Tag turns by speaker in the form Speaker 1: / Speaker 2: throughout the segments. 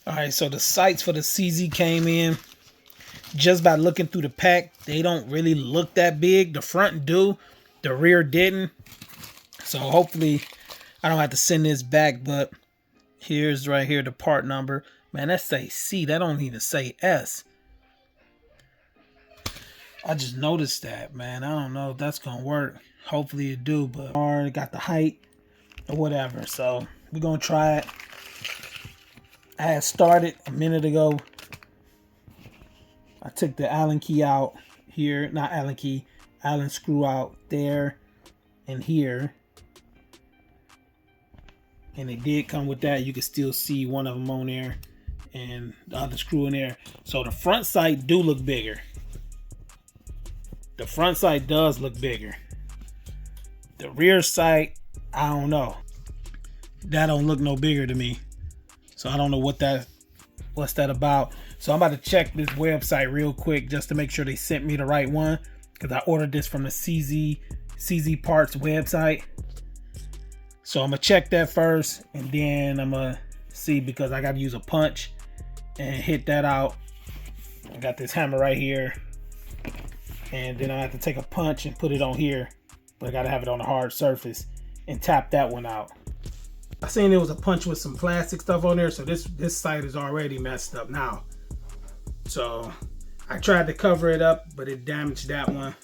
Speaker 1: All right, so the sights for the CZ came in. Just by looking through the pack, they don't really look that big. The front do, the rear didn't. So hopefully I don't have to send this back, but here's right here the part number. Man, that say C, that don't even say S. I just noticed that, man. I don't know if that's gonna work. Hopefully it do, but I got the height or whatever. So we're gonna try it. I had started a minute ago. I took the Allen key out here, not Allen key, Allen screw out there and here. And it did come with that. You can still see one of them on there and the other screw in there. So the front sight do look bigger. The front sight does look bigger. The rear sight, I don't know. That don't look no bigger to me. So I don't know what's that about. So I'm about to check this website real quick just to make sure they sent me the right one, because I ordered this from the CZ Parts website. So I'm gonna check that first, and then I'm gonna see, because I gotta use a punch and hit that out. I got this hammer right here, and then I have to take a punch and put it on here, but I gotta have it on a hard surface and tap that one out. I seen there was a punch with some plastic stuff on there, so this sight is already messed up now. So I tried to cover it up, but it damaged that one.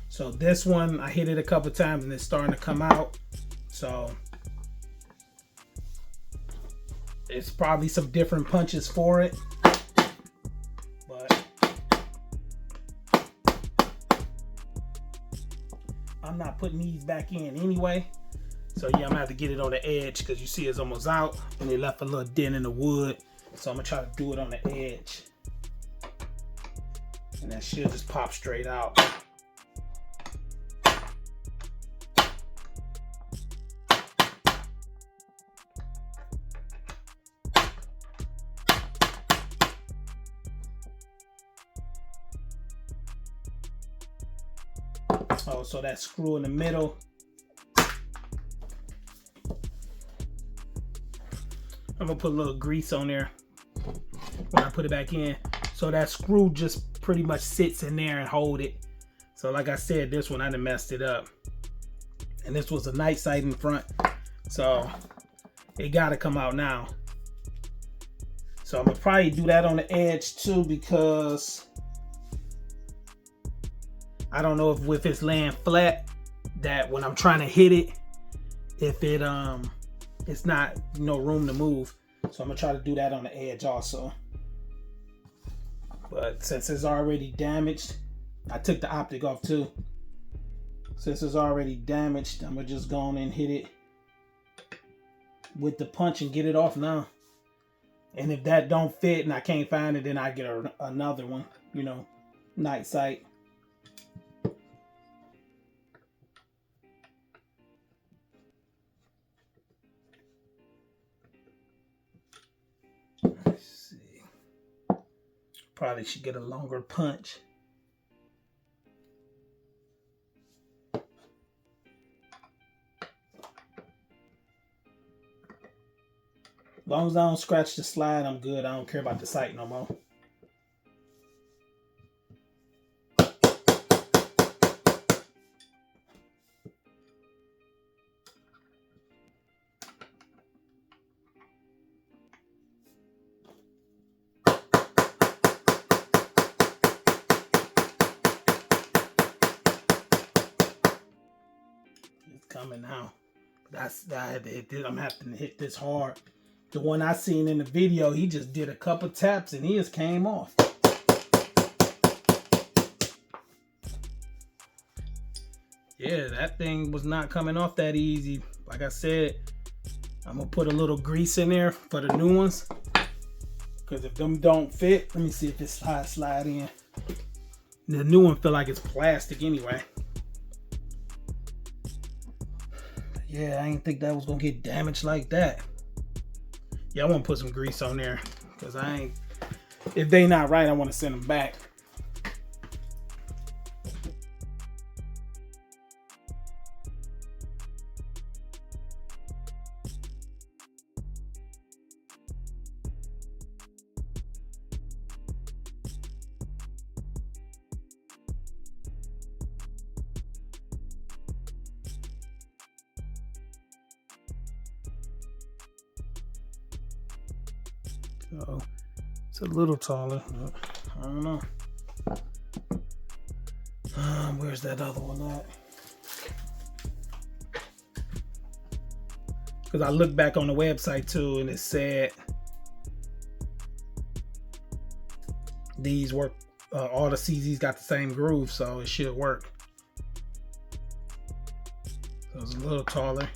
Speaker 1: So this one, I hit it a couple times and it's starting to come out. So it's probably some different punches for it. But I'm not putting these back in anyway. So yeah, I'm gonna have to get it on the edge, because you see it's almost out and they left a little dent in the wood. So I'm gonna try to do it on the edge. And that should just pop straight out. Oh, so that screw in the middle. I'm gonna put a little grease on there when I put it back in. So that screw just pretty much sits in there and hold it. So like I said, this one I done messed it up. And this was a night sight in front. So it gotta come out now. So I'm gonna probably do that on the edge too, because I don't know if it's laying flat, that when I'm trying to hit it, if it's not no room to move. So I'm gonna try to do that on the edge also. But since it's already damaged, I took the optic off too. Since it's already damaged, I'm gonna just go on and hit it with the punch and get it off now. And if that don't fit and I can't find it, then I get another one, you know, night sight. Let's see. Probably should get a longer punch. As long as I don't scratch the slide, I'm good. I don't care about the sight no more. It's coming now. I had to hit this. I'm having to hit this hard. The one I seen in the video, he just did a couple taps and he just came off. Yeah, that thing was not coming off that easy. Like I said, I'm gonna put a little grease in there for the new ones, because if them don't fit, let me see if this slide in. The new one feel like it's plastic anyway. Yeah, I didn't think that was gonna get damaged like that. Yeah, I want to put some grease on there, because if they not right, I want to send them back. So it's a little taller. I don't know. Where's that other one at? Because I looked back on the website too, and it said these work. All the CZs got the same groove, so it should work. So it's a little taller.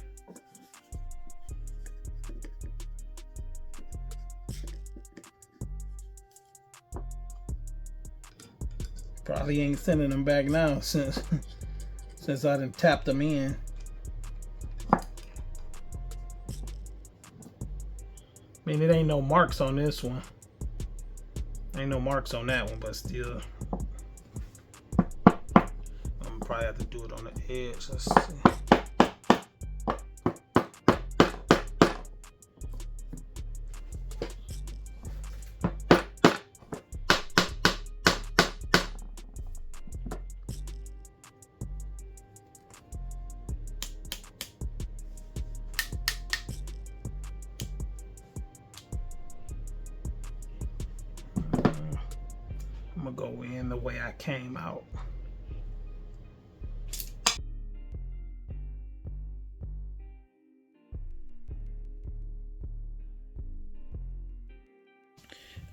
Speaker 1: Probably ain't sending them back now since I done tapped them in. I mean, it ain't no marks on this one. Ain't no marks on that one, but still, I'm probably have to do it on the edge. Let's see. I'm gonna go in the way I came out.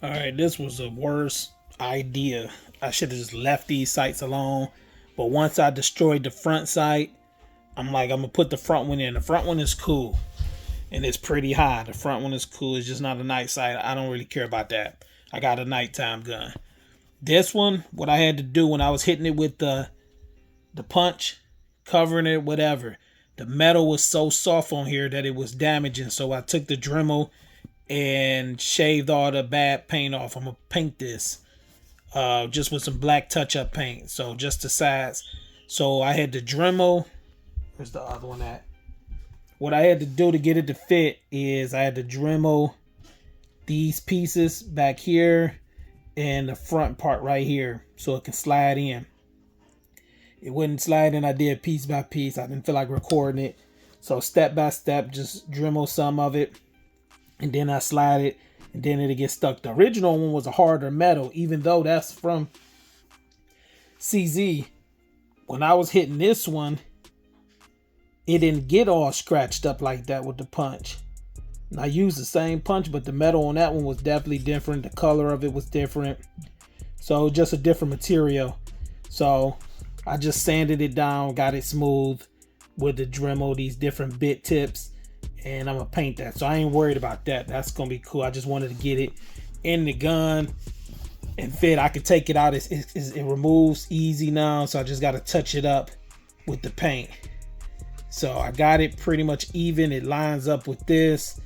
Speaker 1: All right, this was a worse idea. I should have just left these sights alone. But once I destroyed the front sight, I'm like, I'm gonna put the front one in. The front one is cool and it's pretty high. The front one is cool. It's just not a night sight. I don't really care about that. I got a nighttime gun. This one, what I had to do when I was hitting it with the punch, covering it, whatever, the metal was so soft on here that it was damaging. So I took the Dremel and shaved all the bad paint off. I'm gonna paint this just with some black touch-up paint. So just the sides. So I had the Dremel. Where's the other one at? What I had to do to get it to fit is I had to Dremel these pieces back here and the front part right here so it can slide in. It wouldn't slide in. I did piece by piece. I didn't feel like recording it. So step by step, just Dremel some of it. And then I slide it. And then it'll get stuck. The original one was a harder metal. Even though that's from CZ. When I was hitting this one, it didn't get all scratched up like that with the punch. And I used the same punch, but the metal on that one was definitely different. The color of it was different. So just a different material. So I just sanded it down, got it smooth with the Dremel, these different bit tips, and I'm gonna paint that. So I ain't worried about that. That's gonna be cool. I just wanted to get it in the gun and fit. I could take it out. It removes easy now, so I just gotta touch it up with the paint. So I got it pretty much even. It lines up with this.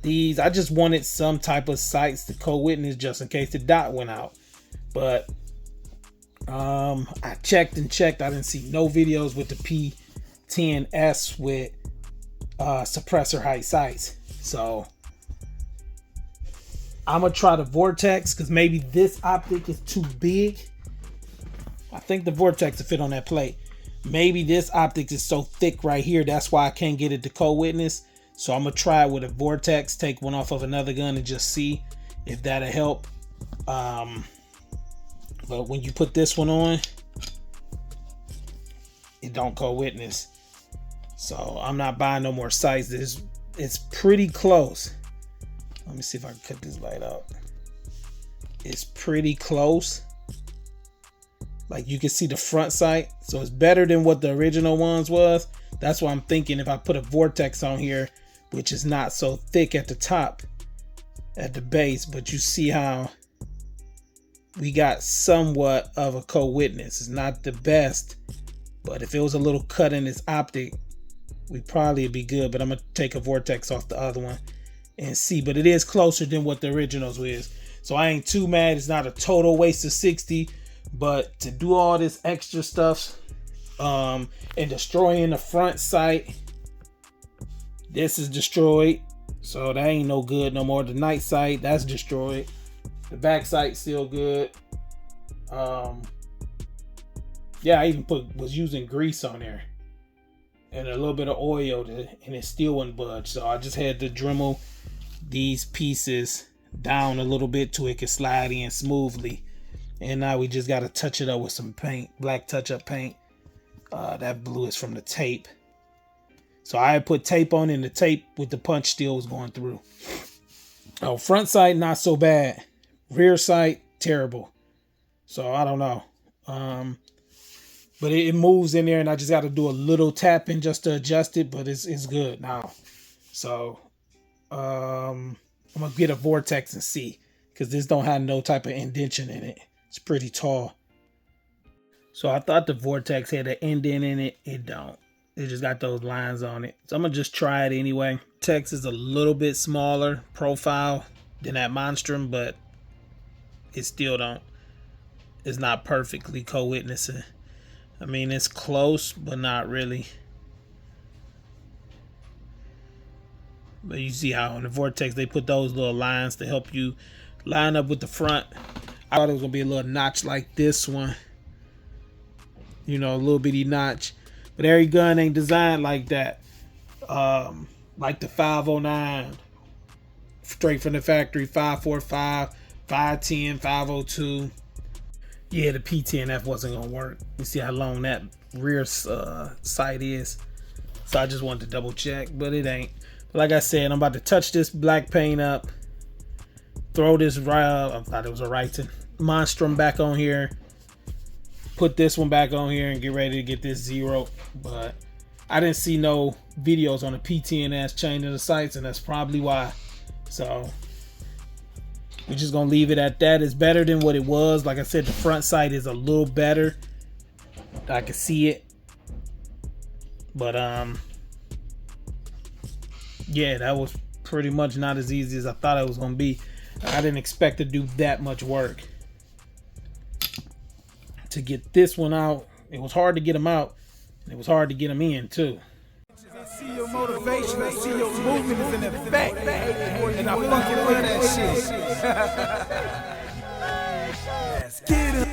Speaker 1: These, I just wanted some type of sights to co-witness just in case the dot went out. But I checked and checked. I didn't see no videos with the P10S with suppressor height sights. So I'm gonna try the Vortex because maybe this optic is too big. I think the Vortex will fit on that plate. Maybe this optic is so thick right here, that's why I can't get it to co-witness. So I'm gonna try it with a Vortex, take one off of another gun and just see if that'll help. But when you put this one on, it don't co-witness. So I'm not buying no more sights. It's pretty close. Let me see if I can cut this light out. It's pretty close. Like you can see the front sight. So it's better than what the original ones was. That's why I'm thinking if I put a Vortex on here, which is not so thick at the top, at the base, but you see how we got somewhat of a co-witness. It's not the best, but if it was a little cut in this optic, we probably would be good. But I'm gonna take a Vortex off the other one and see. But it is closer than what the originals was. So I ain't too mad. It's not a total waste of 60, but to do all this extra stuff and destroying the front sight, this is destroyed. So that ain't no good no more. The night sight, that's destroyed. The back sight's still good. Yeah, I even was using grease on there and a little bit of oil and it still wouldn't budge. So I just had to Dremel these pieces down a little bit to it can slide in smoothly. And now we just got to touch it up with some paint, black touch-up paint. That blue is from the tape. So I put tape on, and the tape with the punch still was going through. Oh, front sight, not so bad. Rear sight, terrible. So I don't know. But it moves in there, and I just got to do a little tapping just to adjust it, but it's good now. So I'm going to get a vortex and see, because this don't have no type of indentation in it. It's pretty tall. So I thought the vortex had an indent in it. It don't. It just got those lines on it. So I'm going to just try it anyway. Vortex is a little bit smaller profile than that Monstrum, but it still don't. It's not perfectly co-witnessing. I mean, it's close, but not really. But you see how on the Vortex they put those little lines to help you line up with the front. I thought it was going to be a little notch like this one. You know, a little bitty notch. But every gun ain't designed like that. Like the 509. Straight from the factory. 545, 510, 502. Yeah, the P10S wasn't going to work. You see how long that rear sight is. So I just wanted to double check, but it ain't. But like I said, I'm about to touch this black paint up. Throw this, I thought it was a writing, Monstrum back on here. Put this one back on here and get ready to get this zero. But I didn't see no videos on the P10S changing the sights, and that's probably why. So we're just gonna leave it at that. It's better than what it was. Like I said, the front sight is a little better. I can see it. But yeah, that was pretty much not as easy as I thought it was gonna be. I didn't expect to do that much work to get this one out. It was hard to get them out, and it was hard to get them in too.
Speaker 2: I see your motivation, I see your movement is in effect, and I fucking love that shit. Let's get it.